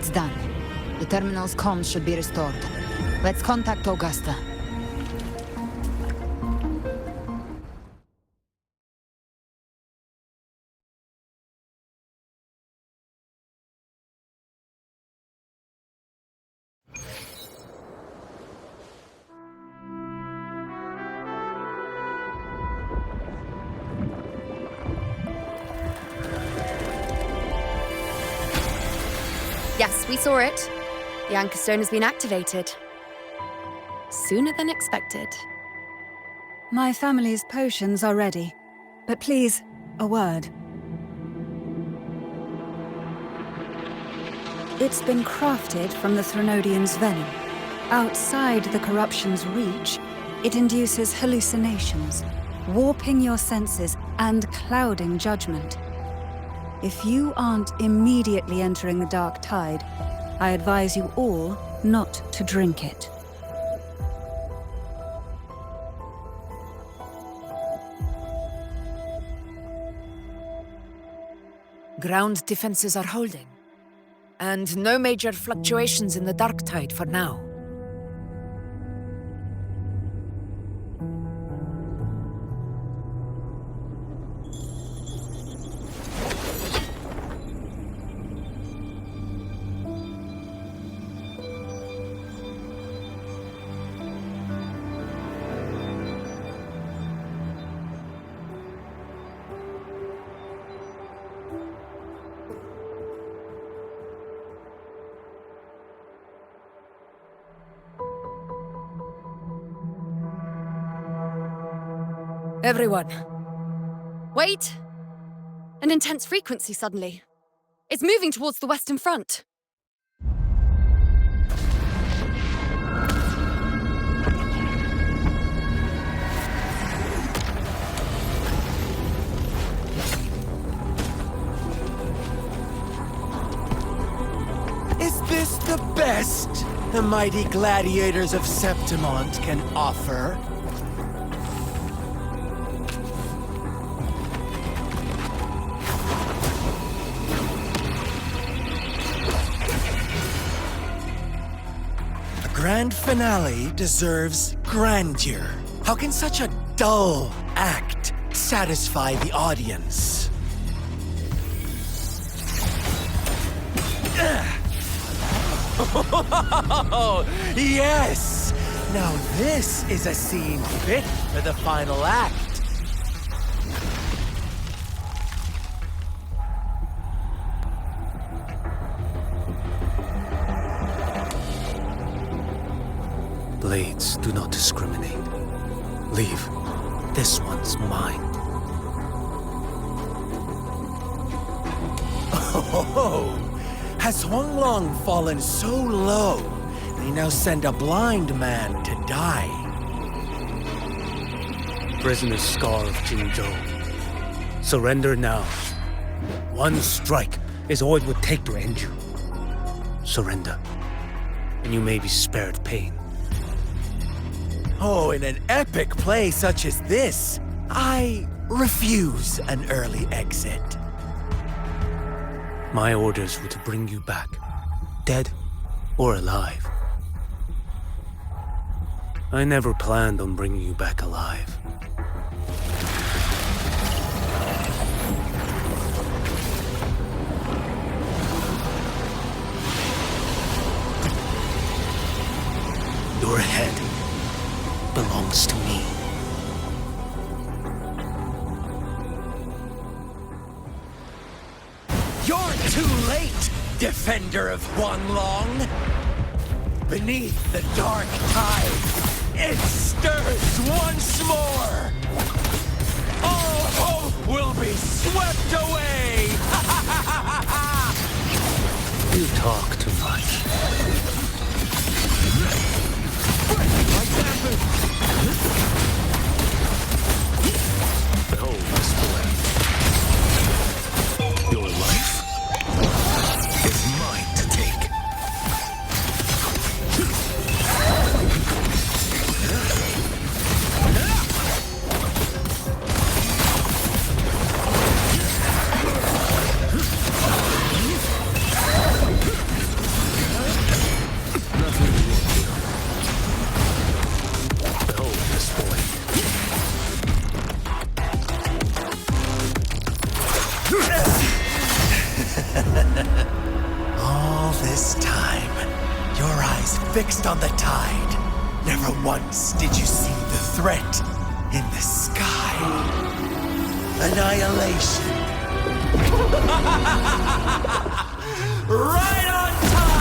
It's done. The terminal's comms should be restored. Let's contact Augusta. Yes, we saw it. The Anchor Stone has been activated. Sooner than expected. My family's potions are ready. But please, a word. It's been crafted from the Threnodian's venom. Outside the corruption's reach, it induces hallucinations, warping your senses and clouding judgment. If you aren't immediately entering the dark tide, I advise you all not to drink it. Ground defenses are holding. And no major fluctuations in the dark tide for now. Everyone. Wait! An intense frequency suddenly. It's moving towards the Western Front. Is this the best the mighty gladiators of Septimont can offer? Grand finale deserves grandeur. How can such a dull act satisfy the audience? Yes! Now this is a scene fit for the final act. Blades do not discriminate. Leave. This one's mine. Oh, has Huanglong fallen so low, they now send a blind man to die? Prisoner Scar of Jingzhou. Surrender now. One strike is all it would take to end you. Surrender, and you may be spared pain. Oh, in an epic play such as this, I refuse an early exit. My orders were to bring you back, dead or alive. I never planned on bringing you back alive. Your head belongs to me. You're too late, defender of Huanglong! Beneath the dark tide, it stirs once more! All hope will be swept away! You talk too much. Behold this blade. Your life is mine to take. fixed on the tide. Never once did you see the threat in the sky. Annihilation. Right on time!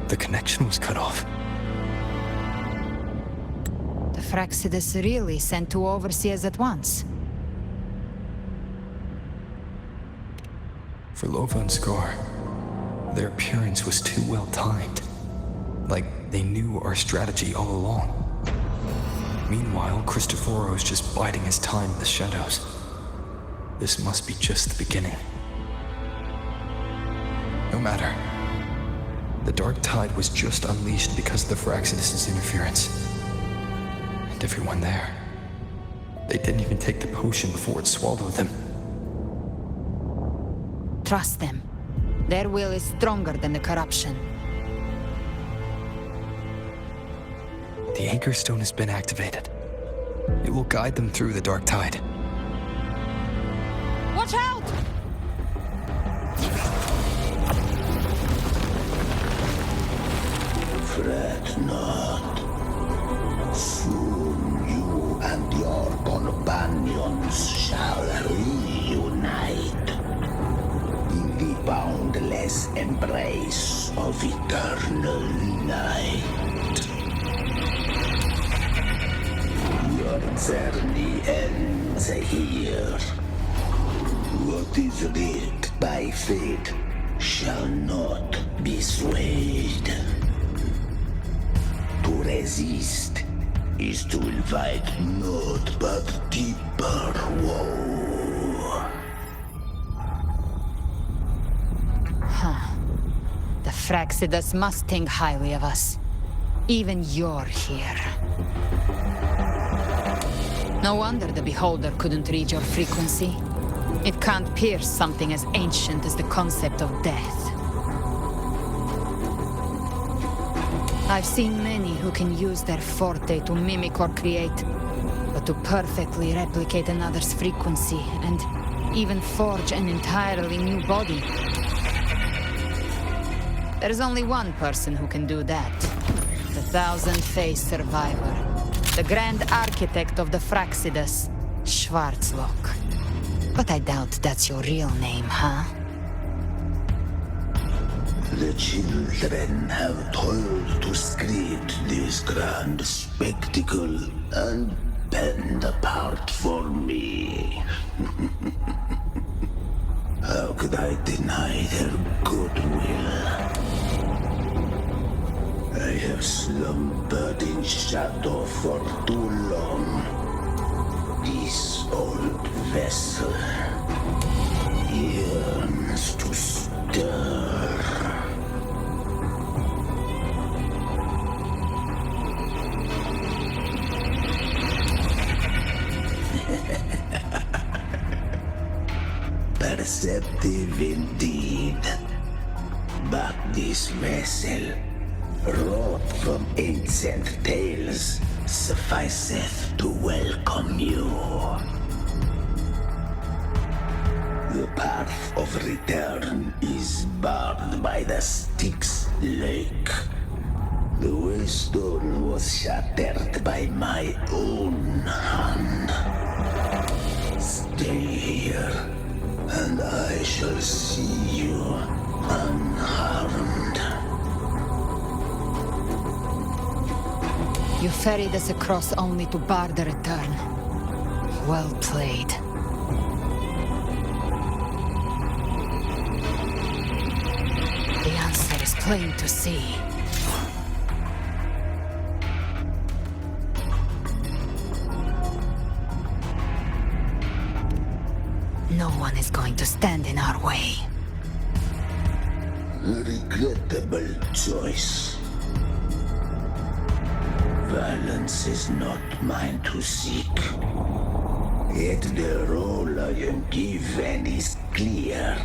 The connection was cut off. The Fraxidus really sent two overseers at once. For Lova and Scar, their appearance was too well timed. Like they knew our strategy all along. Meanwhile, Christophero's just biding his time in the shadows. This must be just the beginning. No matter. The Dark Tide was just unleashed because of the Fraxidus' interference. And everyone there, they didn't even take the potion before it swallowed them. Trust them. Their will is stronger than the corruption. The Anchor Stone has been activated. It will guide them through the Dark Tide. Watch out! Fret not. Soon you and your companions shall reunite in the boundless embrace of eternal night. Your journey ends here. What is writ by fate shall not be swayed. To resist is to invite naught but deeper woe. The Fraxidus must think highly of us. Even you're here. No wonder the Beholder couldn't read your frequency. It can't pierce something as ancient as the concept of death. I've seen many who can use their forte to mimic or create, but to perfectly replicate another's frequency and even forge an entirely new body. There's only one person who can do that. The Thousand-Faced Survivor. The Grand Architect of the Fraxidus, Schwarzlock. But I doubt that's your real name, huh? The children have toiled to script this grand spectacle and bend apart for me. How could I deny their goodwill? I have slumbered in shadow for too long. This old vessel yearns to stir. Perceptive indeed. But this vessel, wrought from ancient tales, sufficeth to welcome you. The path of return is barred by the Styx Lake. The Waystone was shattered by my own hand. Stay here, and I shall see you unharmed. You ferried us across only to bar the return. Well played. The answer is plain to see. one is going to stand in our way. Regrettable choice. Violence is not mine to seek. Yet the role I am given is clear.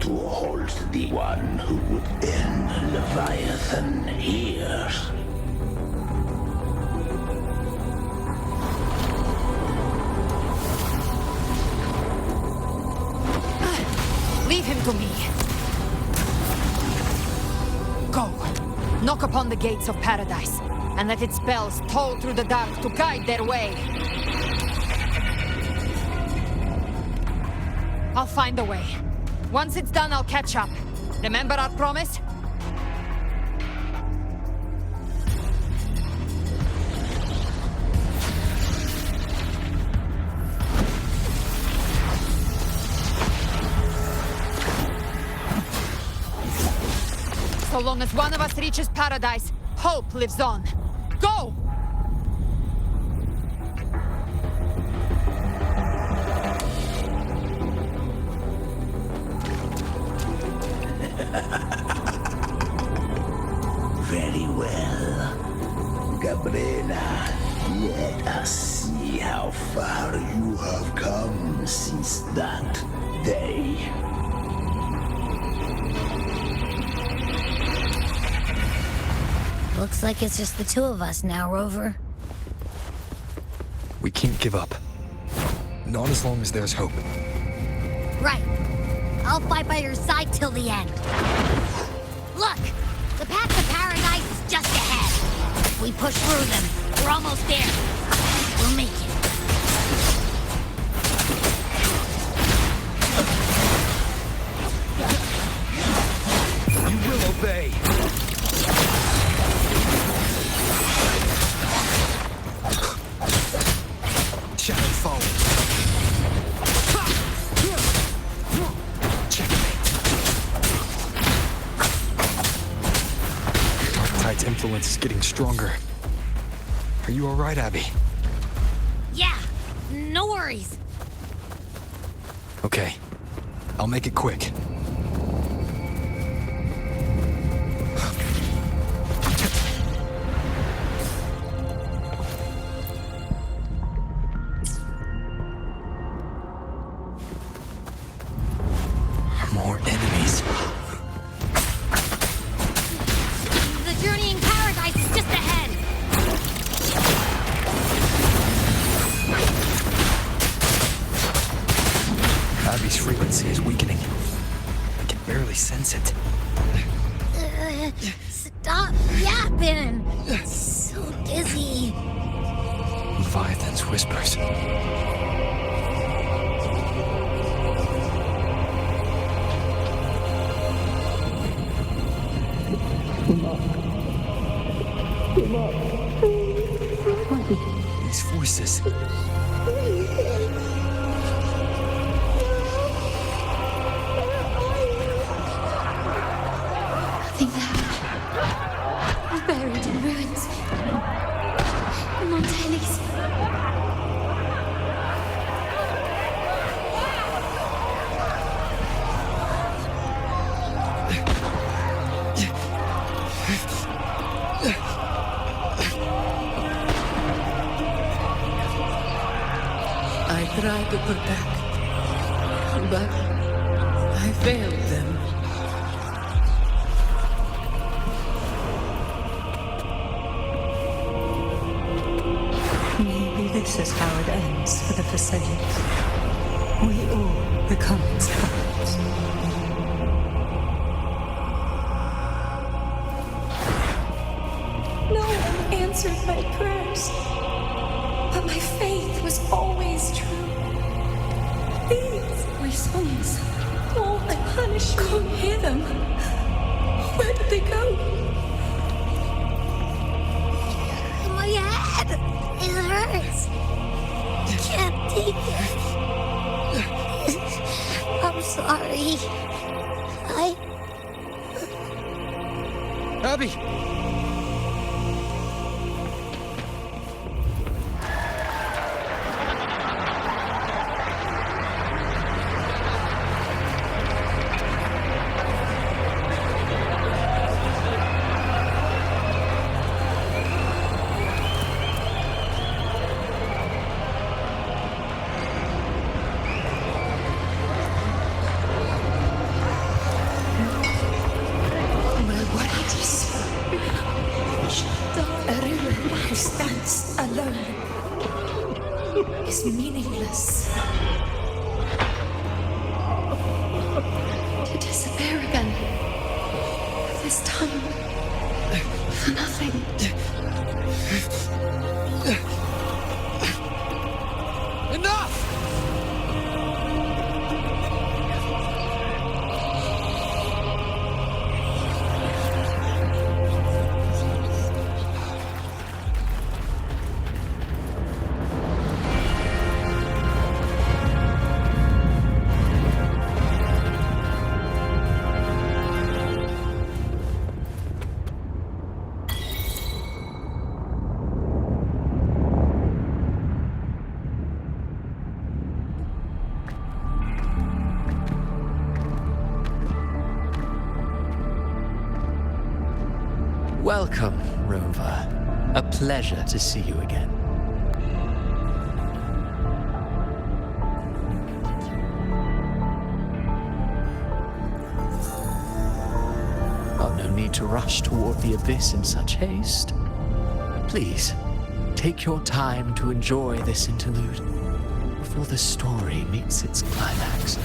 To hold the one who would end Leviathan here. Leave him to me. Go. Knock upon the gates of paradise, and let its bells toll through the dark to guide their way. I'll find a way. Once it's done, I'll catch up. Remember our promise? So long as one of us reaches paradise, hope lives on. Go! Very well. Gabrena, let us see how far you have come since that day. Looks like it's just the two of us now, Rover. We can't give up. Not as long as there's hope. Right. I'll fight by your side till the end. Look! The path to paradise is just ahead. If we push through them, we're almost there. We'll make it. You will obey. Shadow forward. Darktide's influence is getting stronger. Are you alright, Abby? Yeah, no worries. Okay. I'll make it quick. More enemies. The journey in paradise is just ahead. Abby's frequency is weakening. I can barely sense it. Stop yapping. So dizzy. Leviathan's whispers. These voices. Nothing there. Buried in ruins. Montelis. I tried to protect, but I failed them. Maybe this is how it ends for the Phasaelians. We all become its puppets. No one answered my prayers. But my faith was always true. These were sons. Oh, I punish you. Couldn't hear them. Where did they go? My head! It hurts. I can't take it. I'm sorry. Abby! there again. This time, for nothing. Enough! Welcome, Rover. A pleasure to see you again. Oh, no need to rush toward the abyss in such haste. Please, take your time to enjoy this interlude before the story meets its climax.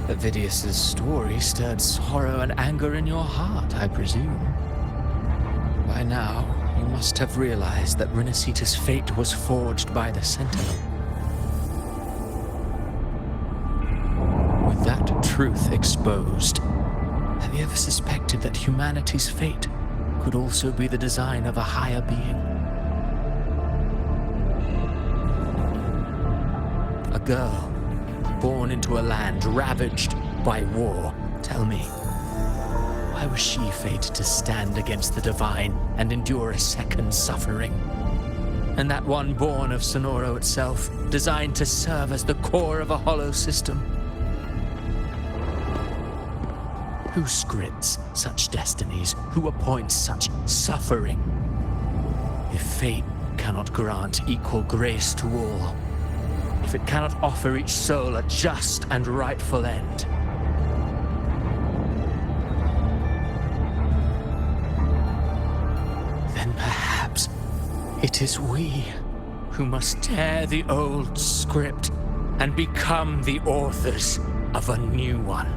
Avidius's story stirred sorrow and anger in your heart, I presume. By now, you must have realized that Renacita's fate was forged by the Sentinel. With that truth exposed, have you ever suspected that humanity's fate could also be the design of a higher being? A girl born into a land ravaged by war. Tell me, why was she fated to stand against the divine and endure a second suffering? And that one born of Sonoro itself, designed to serve as the core of a hollow system? Who scripts such destinies? Who appoints such suffering? If fate cannot grant equal grace to all, if it cannot offer each soul a just and rightful end, then perhaps it is we who must tear the old script and become the authors of a new one.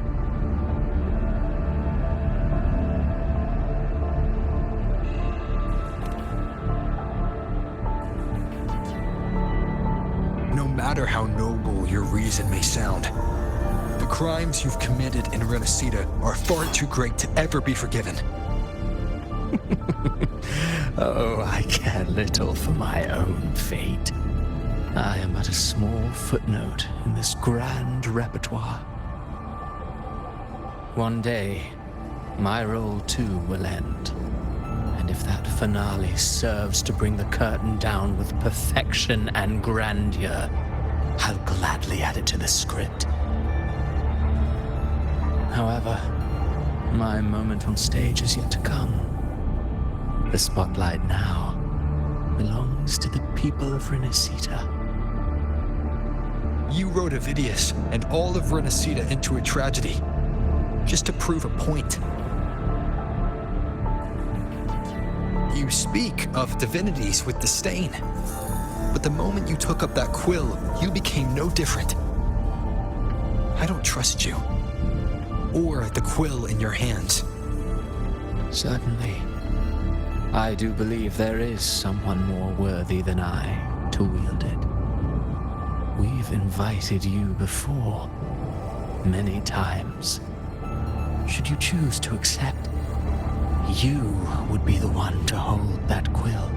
No matter how noble your reason may sound, the crimes you've committed in Renacita are far too great to ever be forgiven. Oh, I care little for my own fate. I am but a small footnote in this grand repertoire. One day, my role too will end. And if that finale serves to bring the curtain down with perfection and grandeur, I'll gladly add it to the script. However, my moment on stage is yet to come. The spotlight now belongs to the people of Renacita. You wrote Avidius and all of Renacita into a tragedy, just to prove a point. You speak of divinities with disdain, but the moment you took up that quill, you became no different. I don't trust you, or the quill in your hands. Certainly. I do believe there is someone more worthy than I to wield it. We've invited you before, many times. Should you choose to accept, you would be the one to hold that quill.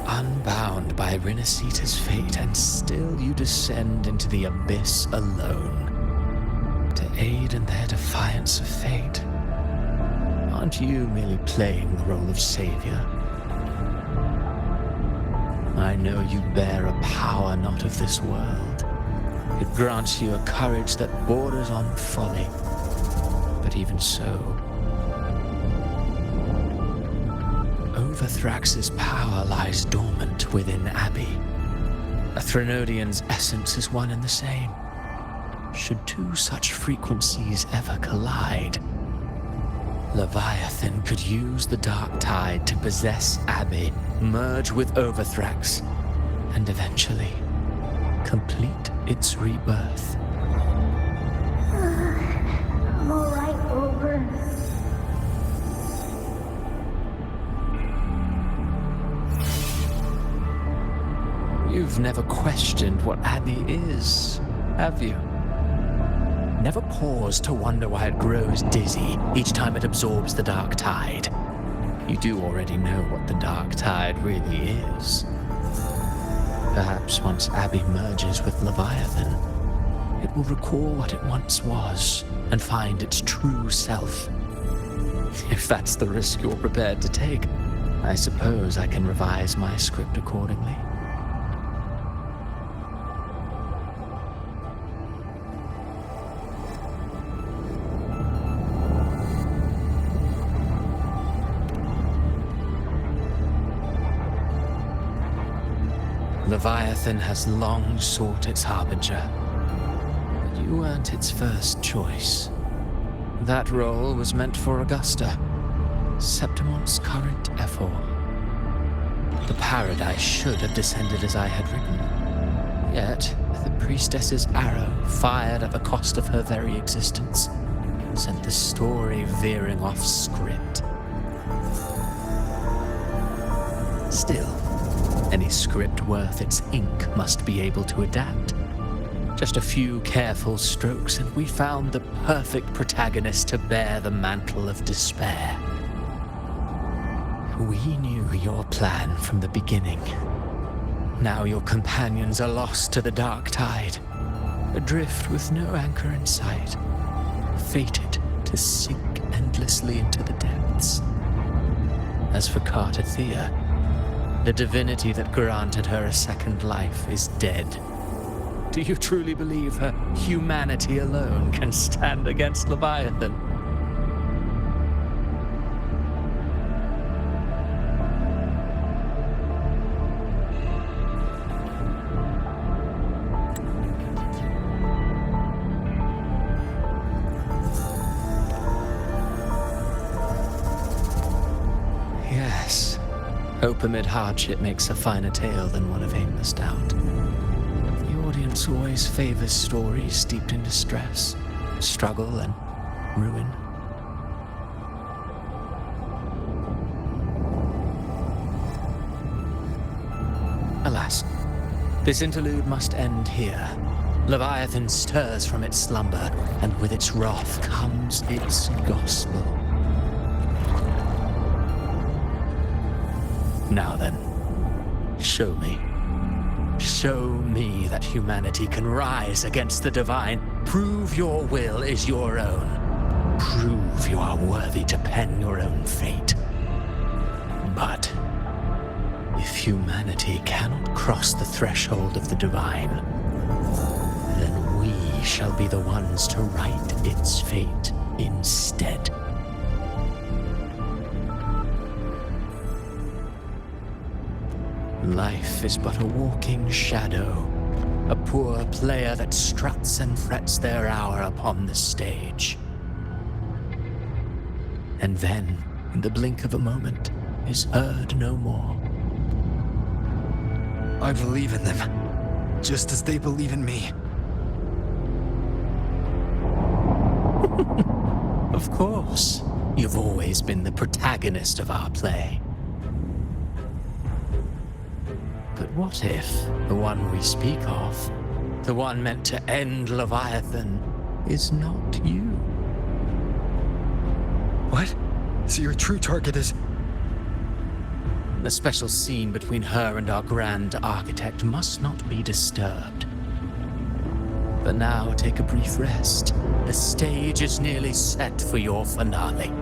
Unbound by Renacita's fate, and still you descend into the abyss alone to aid in their defiance of fate. Aren't you merely playing the role of savior? I know you bear a power not of this world. It grants you a courage that borders on folly. But even so, Overthrax's power lies dormant within Abby. A Threnodian's essence is one and the same. should two such frequencies ever collide, Leviathan could use the dark tide to possess Abby, merge with Overthrax, and eventually complete its rebirth. I'm alright, Over. You've never questioned what Abby is, have you? Never paused to wonder why it grows dizzy each time it absorbs the dark tide. You do already know what the dark tide really is. Perhaps once Abby merges with Leviathan, it will recall what it once was and find its true self. If that's the risk you're prepared to take, I suppose I can revise my script accordingly. Leviathan has long sought its harbinger, but you weren't its first choice. That role was meant for Augusta, Septimon's current Ephor. The paradise should have descended as I had written. Yet, the priestess's arrow, fired at the cost of her very existence, sent the story veering off script. Still, any script worth its ink must be able to adapt. Just a few careful strokes and we found the perfect protagonist to bear the mantle of despair. We knew your plan from the beginning. Now your companions are lost to the dark tide, adrift with no anchor in sight, fated to sink endlessly into the depths. As for Carter Thea, the divinity that granted her a second life is dead. Do you truly believe her humanity alone can stand against Leviathan? Yes. Hope amid hardship makes a finer tale than one of aimless doubt. The audience always favors stories steeped in distress, struggle, and ruin. Alas, this interlude must end here. Leviathan stirs from its slumber, and with its wrath comes its gospel. Now then, show me. Show me that humanity can rise against the divine. Prove your will is your own. Prove you are worthy to pen your own fate. But if humanity cannot cross the threshold of the divine, then we shall be the ones to write its fate instead. Life is but a walking shadow, a poor player that struts and frets their hour upon the stage. And then, in the blink of a moment, is heard no more. I believe in them, just as they believe in me. Of course, you've always been the protagonist of our play. But what if the one we speak of, the one meant to end Leviathan, is not you? What? So your true target is... The special scene between her and our grand architect must not be disturbed. But now take a brief rest. The stage is nearly set for your finale.